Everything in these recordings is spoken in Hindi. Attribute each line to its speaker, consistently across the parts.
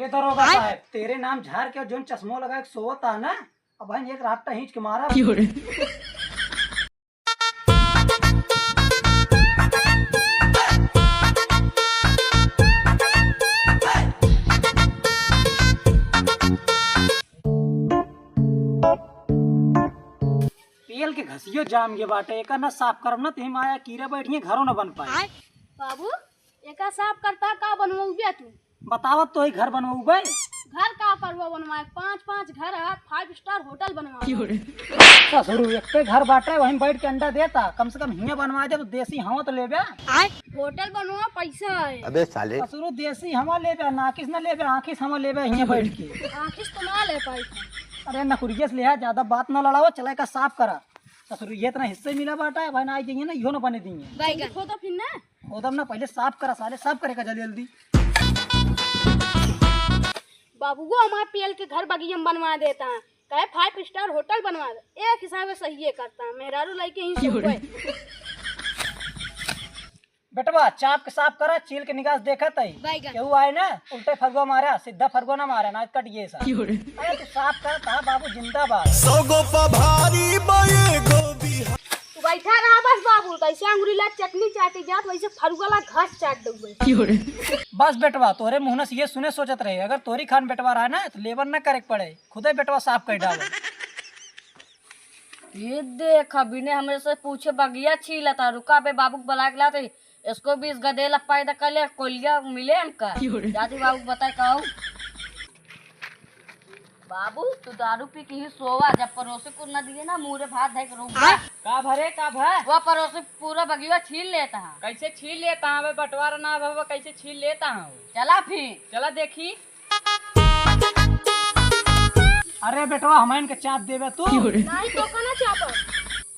Speaker 1: हे दरोगा साहब, तेरे नाम झाड़ के जो चश्मो लगा के सोता ना, अब भाई एक रात हिंच के मारा। पेल के घसियो जाम के बाटे एक ना साफ करम ना तुम आया कीड़े बैठिए घरों न बन पाए।
Speaker 2: बाबू एका साफ करता का बनवाऊ बे तू
Speaker 1: बतावत तो ही घर बनवाऊ बे।
Speaker 2: घर का करवा बनवाए 5-5 घर है 5 स्टार होटल बनवा।
Speaker 1: ससुरु एक घर बाटे वहीं बैठ के अंडा देता, कम से कम हिंगे बनवा दे तो देसी हवा तो लेबे।
Speaker 2: होटल बनवा पैसा है।
Speaker 3: अबे साले
Speaker 1: ससुरु देसी हवा लेबे, नाकिस न लेबे, आंखिस हवा लेबे हिंगे बैठ के।
Speaker 2: आखिर तो ना ले पाई।
Speaker 1: अरे नकुरिये से लिया ज्यादा बात न लड़ाओ, चला का साफ करा। ससुरु ये इतना हिस्से मिला बाटा है भाई ना आई जाइए ना यो न बने दिए।
Speaker 2: बैगन खो तो फिर ना
Speaker 1: ओदम ना पहले साफ करा, साले साफ करेगा जल्दी जल्दी।
Speaker 2: बाबू वो हमारे पेल के घर बगिया में बनवा देता है, कहे 5 स्टार होटल बनवा दे। एक हिसाब से सही है करता है, मेहरारू लड़के ही सब है।
Speaker 1: बेटवा चाप के साफ करा, चील के निगाह देखा तई
Speaker 2: बैगन
Speaker 1: केहू आए ना उल्टे फरगो मारा, सीधा फरगो ना मारा ना कट ये सा। अरे तू साफ कर था बाबू जिंदाबाद।
Speaker 2: तू बैठा रहा बस बाबू, कैसे अंगुरी ला चटनी चाटी जात वैसे फरुगला घास चाट दोगे।
Speaker 1: बस बेटवा तोरे मुंह से ये सुने सोचत रहे, अगर तोरी खान बेटवा रहा ना तो लेबर न करे पड़े, खुदे बेटवा साफ कर डालो।
Speaker 4: ये देख अभी ने हमरे से पूछे बगिया छीला था, रुका पे बाबू बुला के लाते इसको भी इस गधेला पैदा कर ले कोलिया मिले हमका। जाती बाबू बता कहूँ बाबू तू दारू पी के ही सोवा, जब पड़ोसी को न दिए ना मुँह भात धे रूप
Speaker 5: का भरे का भर
Speaker 4: वो पड़ोसी पूरा बगिया छील लेता है।
Speaker 5: कैसे छील लेता हूँ बंटवारा ना बाबा, कैसे छील लेता हूँ।
Speaker 4: चला फिर
Speaker 5: चला देखी।
Speaker 1: अरे बेटवा हमें इनके चाप देवे तू
Speaker 2: नहीं तो कना चाप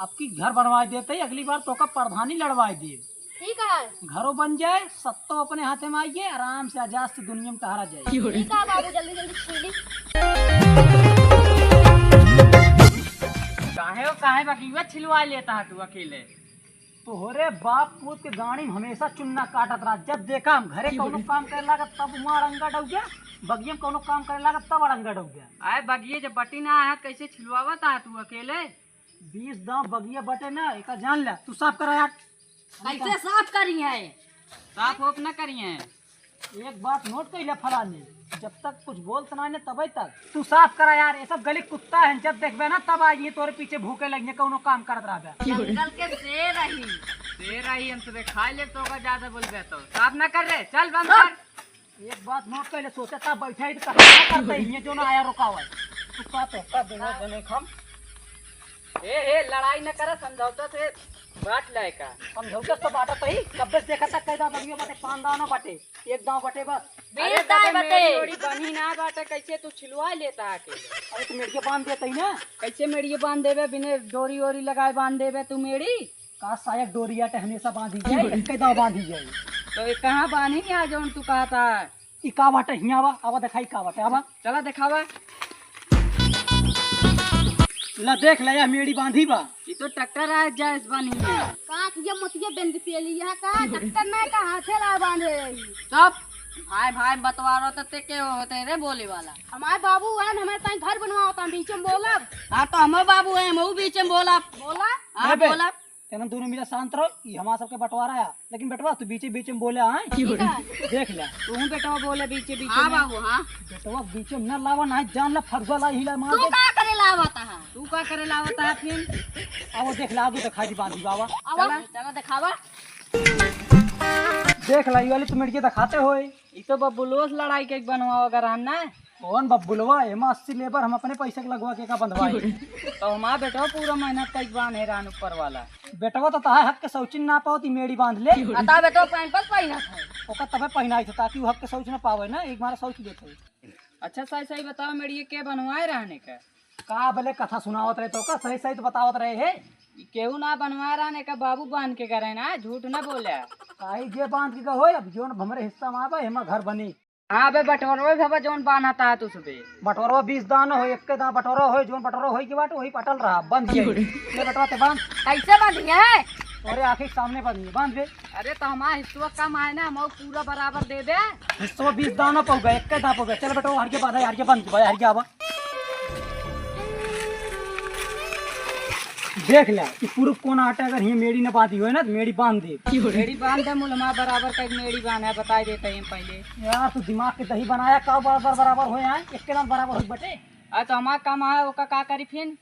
Speaker 1: अब की घर बनवा देते, अगली बार तो का प्रधानी लड़वाई दे।
Speaker 2: ठीक है।
Speaker 1: घरों बन जाए सत्तो अपने हाथे में आइए, आराम से आजाद से दुनिया में टहरा जाए।
Speaker 2: ठीक है बाबू जल्दी जल्दी छीली।
Speaker 5: काहे बगिया छिलवा लेता है तू अकेले।
Speaker 1: तो हो रे बाप पूत के गाड़ी में हमेशा चुन्ना काटत रहा, जब देखा हम घरे कोनो काम करे लगा तब वहाँ रंगा डब गया, बगिया में कोनो काम करे लगा तब रंगा डब गया।
Speaker 5: आए बगिए जब बटी ना है कैसे छिलवाता है तू अकेले।
Speaker 1: 20 दांव बगिया बटे ना एक जान ले, तू साफ करा यार।
Speaker 4: कैसे साफ करी है।
Speaker 5: साफ ओप न करिए।
Speaker 1: एक बात नोट कर ले फलाने, जब तक कुछ बोल सुना ने तब तक तू साफ करा यार। ये सब गली कुत्ता है, जब देखबे ना तब आइए तोरे पीछे भूखे लगे कोनो काम करत रहा।
Speaker 4: जंगल के शेर रही
Speaker 5: दे रही हम सुबह खा ले तो का ज्यादा बोल तो साफ न कर रहे, चल बंद कर।
Speaker 1: एक बात नोट कर ले, सोचा था बैठा ही तो करते ही जो ना आया रुका हुआ है। तू का तो का देना देने खम
Speaker 5: ए लड़ाई न करे, समझौता से बात लायका।
Speaker 1: समझौता तो बाटा तो ही कब से देखा था कई दांव बगिया बटे, 5 दांव ना बटे, 1 दांव बटे बस।
Speaker 5: अरे दाई मेरी बनी ना बाटे, कैसे तू छिलवा लेता है अकेले।
Speaker 1: अरे तू मेरे बांध देते ही ना,
Speaker 5: कैसे मेड़ी बांध देवे बिना डोरी ओरी लगाए बांध देवे तू मेड़ी।
Speaker 1: का सायक डोरिया टे हमेशा बांधी जाए, कई दांव बांधी जाए।
Speaker 5: तो ये कहाँ बांधी आ जो तू कहा था।
Speaker 1: ई का बाटे हिया आवा आवा दिखाई का बाटे आवा।
Speaker 5: चला दिखावा।
Speaker 1: ला देख ले या मेरी बांधी बा।
Speaker 5: ये तो ट्रैक्टर आ जाए इस बनी में।
Speaker 2: का ये मतिया बंद पेली यहां का टक्कर ना का हाथे ला बांधे रही।
Speaker 5: सब
Speaker 4: भाई भाई बतवारो ते के होते रे बोले वाला।
Speaker 2: हमारे बाबू है हमारे ताई घर बनवा होता बीच में बोलब।
Speaker 4: हाँ तो हमारे बाबू है मऊ बीच में बोला
Speaker 2: बोला
Speaker 4: हाँ
Speaker 1: बे,
Speaker 4: बोला
Speaker 1: तेन दोनों मिला शांत रहो, ये हमारा सबके बंटवारा है, लेकिन बेटवा तू बीचे बीच में बोले हैं देख ले।
Speaker 5: तू बेटा बोले बीचे बीचे
Speaker 4: हाँ
Speaker 5: में।
Speaker 4: बाबू हाँ
Speaker 1: बेटवा बीच में न लावा ना, जान ला फरसा ला हिला मार
Speaker 4: तू
Speaker 1: दे।
Speaker 4: का करे लावता है।
Speaker 5: तू का करे लावता है फिर।
Speaker 1: आओ देख ला, आगू दिखाई दी बांधी बाबा।
Speaker 4: चला चला दिखावा।
Speaker 1: देख ला ये वाली तू मेरे दिखाते हो।
Speaker 5: ये तो बबुलो से लड़ाई के बनवाओ अगर हम ना
Speaker 1: कौन बब्बुलवा एमा 80 लेबर हम अपने पैसे के लगवा के का बंधवाई।
Speaker 5: तो हमारा बेटा पूरा मेहनत का बांध है रान ऊपर वाला।
Speaker 1: बेटवा तो तहा हक के सौचिन ना पाओ ती मेरी बांध ले,
Speaker 4: अता बेटो पैंपस पहिना है।
Speaker 1: ओका तबे पहनाई था ताकि वो हक के सौच ना पावे ना, एक बार सौच देते।
Speaker 5: अच्छा सही सही बताओ मेरी ये के बनवाए रहने का
Speaker 1: भले कथा सुनावत रहे तो का सही सही तो बतावत रहे है।
Speaker 5: केहू ना बनवा रहने का बाबू बांध के करे ना, झूठ ना बोले।
Speaker 1: काई जे बांध के हो, अब जोन हमरे हिस्सा में आवे हेमा घर बनी।
Speaker 5: हाँ बे बटवरवे भवा जोन बांधता है तू सुबह।
Speaker 1: बटोरो 20 दान हो, एक के दान बटोरो हो, जोन बटोरो होई के बाट वही पटल रहा बंद गई। ले बेटवा ते बांध।
Speaker 4: कैसे बांधी है।
Speaker 1: तोरे आंखें के सामने बांध दे।
Speaker 5: अरे तो हमारा हिस्सा कम आए ना, हम पूरा बराबर दे दे।
Speaker 1: हिस्सा 20 दाना पड़ गए, 1 दाना पड़ गए। चल बेटा हर के बांधा, हर के बांध भाई, हर के आवा देख ले कि पूरा कोन आटा अगर ये मेड़ी न बांधी हो ना तो मेड़ी बांध दे।
Speaker 5: मेरी बांध दे मुल, हमारा बराबर का मेरी बांध है, बता देते हैं पहले।
Speaker 1: यार तू दिमाग के दही बनाया का बराबर हो यहाँ, एक के दाम बराबर हो बटे।
Speaker 5: अरे तो हमारा कम आया ओका का करी फिर?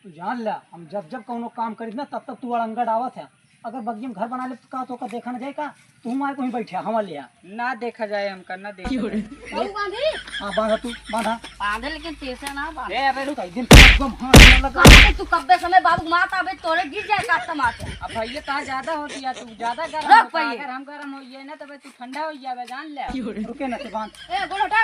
Speaker 1: तू जान ले हम जब कोनो काम करी ना तब तक तू अड़ंगा डावत है। अगर बगियम घर बना ले का तो का देखा न जाए का, तू हमारे कहीं बैठे हम ले आ
Speaker 5: ना देखा जाए, हमका ना देखा जाए।
Speaker 2: बाबू बांधी
Speaker 1: हां बांधा तू बांधा।
Speaker 4: बांधे लेकिन पैसे ना बांधे।
Speaker 5: ए अबे रुक,
Speaker 1: कई दिन एकदम हां लगा।
Speaker 4: अबे तू कब्बे समय बाबू माता अबे तोरे गिर जाए काटता माते।
Speaker 5: अब भैया ता ज्यादा होती है, तू ज्यादा गर्म
Speaker 4: रख
Speaker 5: होता है।
Speaker 4: भैया।
Speaker 5: अगर हम गर्म हो जाए ना तो तू ठंडा हो जाए, जान ले।
Speaker 1: रुके ना ते बांध।
Speaker 2: ए गोड़ हटा।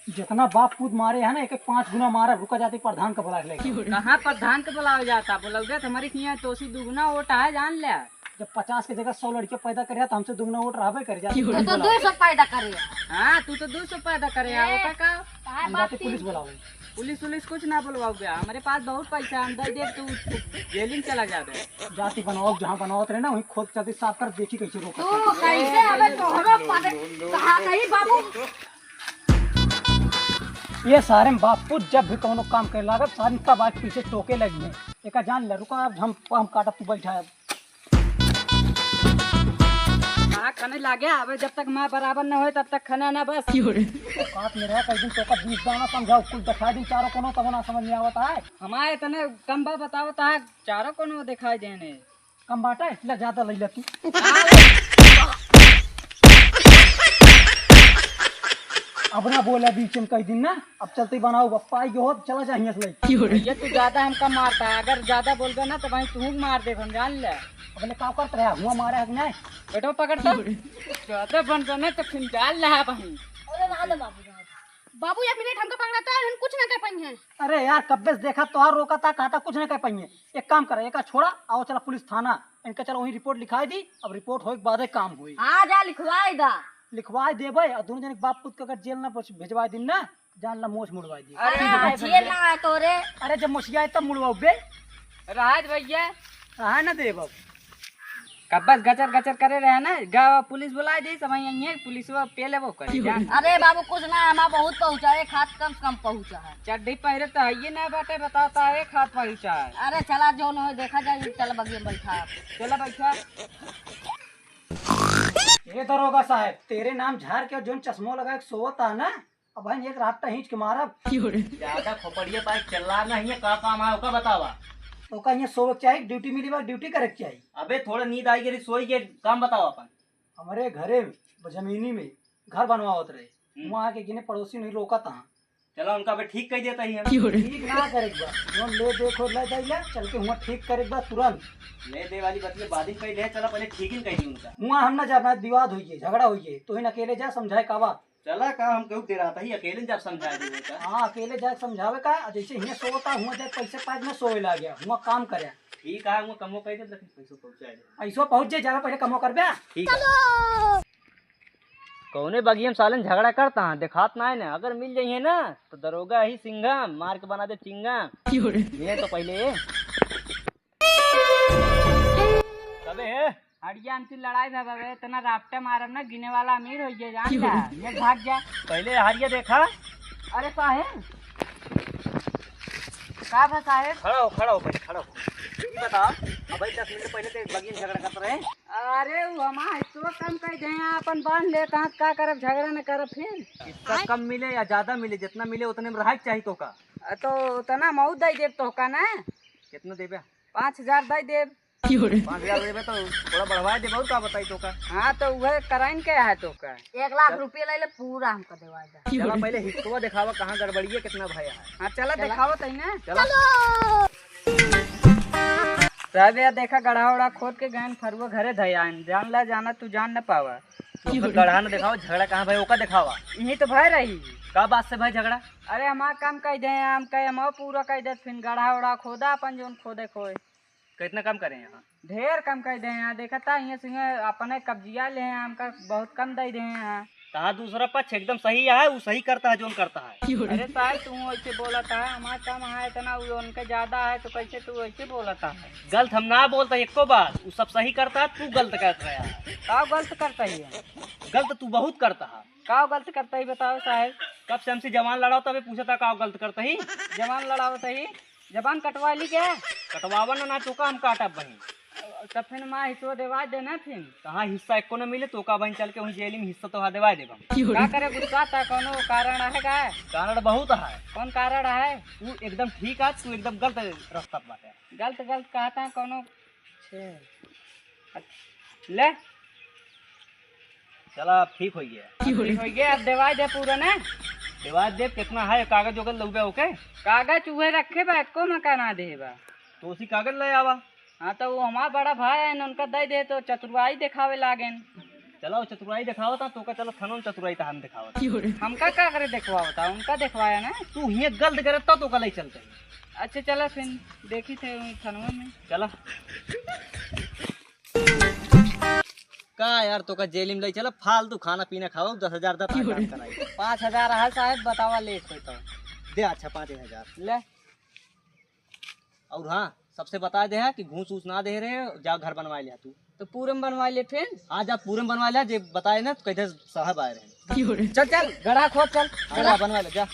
Speaker 1: जितना बाप पूत मारे है ना एक 5 गुना मारा। रुका जाते प्रधान का बुला ले।
Speaker 5: कहाँ प्रधान के बुलाया जाता, बुलाओगे तो हमारी यहाँ तोसी दुगना वोट है, जान ले।
Speaker 1: जब 50 की जगह 100 लड़के पैदा करे तो हमसे दुगना वोट रहबे कर जाते।
Speaker 4: तो 200 पैदा करे।
Speaker 5: हाँ तू तो 200 पैदा करे ओका का।
Speaker 1: हम जाते पुलिस बुलावे।
Speaker 5: पुलिस कुछ ना बुलवाओगे, हमारे पास बहुत पैसा, हम दे दे, तू जेलिंग चला जाते।
Speaker 1: जाति बनाओ जहाँ बनाओ रहे ना वहीं खोद चलती साफ कर देखी कैसे रोक।
Speaker 2: तू कैसे अबे तोहरो पद कहां कहीं बाबू?
Speaker 1: ये सारे बापू जब भी कोनो काम करे लागत सारे का बात पीछे टोके लगी है। एक जान ले रुका, अब हम काटा तू बैठा है।
Speaker 5: हाँ खाने लागे, अबे जब तक माँ बराबर न हो तब तक खाना ना बस।
Speaker 1: काट में रहा कई दिन तो का 20 दाना समझाओ कुल दिखा दिन चारों कोनो तब ना समझ में आवता है।
Speaker 5: हमारे इतने कम बा बतावता है, चारों को न दिखाई देने।
Speaker 1: कम बाटा है इसलिए ज्यादा ले ले तू। अब ना बोला बीच में कई दिन ना, अब चलते बनाओ बप्पा आई हो चला जाइए ले।
Speaker 5: ये तू ज्यादा हमका मारता है, अगर ज्यादा बोल गया ना तो भाई तू मार दे, हम जान ले।
Speaker 1: अपने का करत रहा हुआ मारे है नहीं
Speaker 5: बेटो पकड़ता ज्यादा बन जाने तो फिर डाल रहा भाई।
Speaker 2: अरे ना दे बाबू। बाबू 1 मिनट हमको पकड़ाता है, हम कुछ ना कर पाएंगे।
Speaker 1: अरे यार कब्बे से देखा तो रोका था कहता कुछ नहीं कर पाएंगे। एक काम करे, एक छोड़ा आओ चला पुलिस थाना, इनका चलो वही रिपोर्ट लिखाई दी। अब रिपोर्ट हो के बाद काम हुई
Speaker 4: आ जा लिखवाई दा।
Speaker 1: लिखवा देवे और दोनों जने बाप पुत के अगर जेल ना भेजवा दिन ना जान ला मोच मुड़वा दी।
Speaker 4: अरे जेल ना आए तोरे।
Speaker 1: अरे जब मोचिया आए तब मुड़वाओ बे।
Speaker 5: राज भैया
Speaker 1: रहा ना दे बाबू।
Speaker 5: कब बस गचर गचर करे रहे ना, गाँव पुलिस बुला दी, समझ ये पुलिस वो पेले वो करे जान।
Speaker 4: अरे बाबू कुछ ना, हमारा बहुत पहुँचा है, हाथ कम कम पहुँचा है।
Speaker 5: चड्डी पहले तो ये ना बाटे बताता है, एक हाथ पहुँचा है।
Speaker 4: अरे चला जो न हो देखा जाए, चल बगिए बैठा।
Speaker 5: चलो बैठा।
Speaker 1: ये दरोगा साहब तेरे नाम झाड़ के जोन चश्मा लगा के सोता ना, अब भाई एक रात हिंच के मारा।
Speaker 3: ज्यादा खोपड़िया बाइक चला नहीं है, का काम है ओका बतावा।
Speaker 1: तो का ये सोवे चाहिए, ड्यूटी मिली बात ड्यूटी करे के चाहिए।
Speaker 3: अबे थोड़ा नींद आई गई सोई के काम बताओ अपन।
Speaker 1: हमारे घरे जमीनी में घर बनवावत रहे, वहाँ के गिने पड़ोसी नहीं रोका था।
Speaker 3: चलो उनका अबे ठीक कह देता ही है।
Speaker 1: ठीक ना करे जो ले देखो ले दैला चल के हुआ ठीक करे तुरंत।
Speaker 3: ले दे वाली बतले बाद ही कह दे, चलो पहले ठीक ही कह दी उनका।
Speaker 1: हुआ हम ना जाना विवाद हुई झगड़ा हुई तो इन अकेले जा समझाए का बात।
Speaker 3: चला का हम कहू दे रहा था ही अकेले जब समझा दी।
Speaker 1: हाँ अकेले जाके समझावे का, जैसे हियाँ सोता हुआ जाए पैसे पास में सोए ला गया हुआ काम करे।
Speaker 3: ठीक है वो कमो कह दे, लेकिन पैसों पहुंचाए
Speaker 1: ऐसो पहुँच जाए ज्यादा पहले कमो कर बे।
Speaker 3: ठीक है।
Speaker 5: कौने बगियम सालन झगड़ा करता है दिखात ना है ना, अगर मिल जाइए ना तो दरोगा ही सिंघम मार के बना दे चिंगम। ये तो पहले कबे हड़िया हमसे लड़ाई था बाबे, इतना राफ्टा मारम ना गिने वाला अमीर हो गया जान जा, ये भाग जा।
Speaker 3: पहले हारिया देखा।
Speaker 5: अरे साहेब का था साहेब?
Speaker 3: खड़ा हो भाई खड़ा हो। ये बताओ अबे 10 मिनट पहले तो बगियन झगड़ा कर रहे।
Speaker 5: अरे वो हमारा हिस्सा कम कर दे, अपन बांध ले, कहाँ का करब झगड़ा न करब फिर।
Speaker 3: इसका कम मिले या ज्यादा मिले, जितना मिले उतने में रहा चाहिए तो का।
Speaker 5: तो उतना मऊ दे देव तो का ना,
Speaker 3: कितना देबे?
Speaker 5: 5000 दे देव।
Speaker 3: 5000 देबे तो थोड़ा बढ़वा दे बहुत का बताई तो का।
Speaker 5: हाँ तो वह कराइन के है तो का
Speaker 4: 1 लाख रुपया ले ले पूरा हमको देवा जा।
Speaker 3: चला पहले हिस्सा दिखावा कहाँ गड़बड़ी है कितना भया है।
Speaker 5: हाँ चला दिखाओ तई ना।
Speaker 3: चलो
Speaker 5: सब यार देखा गढ़ा उड़ा खोद के गहन फरुआ घरे धयान जान ला जाना तू जान न पावा।
Speaker 3: तो गढ़ा न दिखाओ, झगड़ा कहाँ भाई ओका दिखावा।
Speaker 5: यही तो भय रही।
Speaker 3: का बात से भाई झगड़ा?
Speaker 5: अरे हमारा काम कह दे, हम कहे हम पूरा कह दे, फिर गढ़ा उड़ा खोदा अपन जोन खोदे खोए।
Speaker 3: कितना कम करें यहाँ?
Speaker 5: ढेर कम कह दे यहाँ, देखा था यहाँ सिंह अपने कब्जिया ले हैं, हमका बहुत कम दे दे यहाँ। कहा दूसरा पक्ष एकदम सही है, वो सही करता है जो करता है।
Speaker 1: अरे साहब तू वैसे बोला था, हमारा कम है इतना, वो उनका ज्यादा है, तो कैसे तू वैसे बोला था?
Speaker 5: गलत हम ना बोलता एको बात, वो सब सही करता है, तू गलत करता है।
Speaker 1: का गलत करता ही है?
Speaker 5: गलत तू बहुत करता है।
Speaker 1: का गलत करता ही बताओ साहब।
Speaker 5: कब से हमसे जवान लड़ाओ तभी पूछा था का गलत करता ही।
Speaker 1: जवान लड़ावत ही, जबान कटवा ली क्या?
Speaker 5: कटवावा ना तो का हम काटब बही।
Speaker 1: तब फिर माँ हिस्सो देवा देना फिर।
Speaker 5: कहाँ हिस्सा एको न मिले तो का बहन चल के वहीं जेल में हिस्सा तो हा देवा देब।
Speaker 1: का करे गुस्सा था? कोनो कारण है का?
Speaker 5: कारण बहुत है।
Speaker 1: कौन कारण है?
Speaker 5: तू एकदम ठीक है, तू एकदम गलत रास्ता पर बाटे।
Speaker 1: गलत गलत कहता है कोनो। ले
Speaker 5: चला ठीक हो गया।
Speaker 1: ठीक हो गया, अब देवा दे पूरा ना।
Speaker 5: देवा देव कितना है कागज वगैरह लौबे ओके।
Speaker 1: कागज उहे रखे बा, एको में का ना दे बा।
Speaker 5: तो उसी कागज ले आवा।
Speaker 1: हाँ तो वो हमारा बड़ा भाई है, उनका दे दे तो चतुराई दिखावे लागेन।
Speaker 5: चलो चतुराई दिखावा था तो का चलो थानों में चतुराई था हम दिखावा था।
Speaker 1: हमका क्या करे दिखवाओ था? उनका दिखवाया ना।
Speaker 5: तू ये गलत करे तो का ले चलते हैं।
Speaker 1: अच्छा चलो फिर देखी थे थनवा में।
Speaker 5: चला का यार तो का जेल में ले चला, फालतू खाना पीना खाओ, 10,000 दा काम कराई।
Speaker 1: 5,000 है साहब, बतावा लेट हो तो
Speaker 5: दे अच्छा 5,000
Speaker 1: ले।
Speaker 5: और हाँ सबसे बता दे है कि घूस उस ना दे रहे, जा घर बनवा लिया तू।
Speaker 1: तो पूरे में बनवा ले फिर।
Speaker 5: आज आप पूरे में बनवा लिया, जे बताए ना तो कहते साहब आए रहे।
Speaker 1: चल चल गड़ा खोद चल।
Speaker 5: हाँ, बनवा ले जा।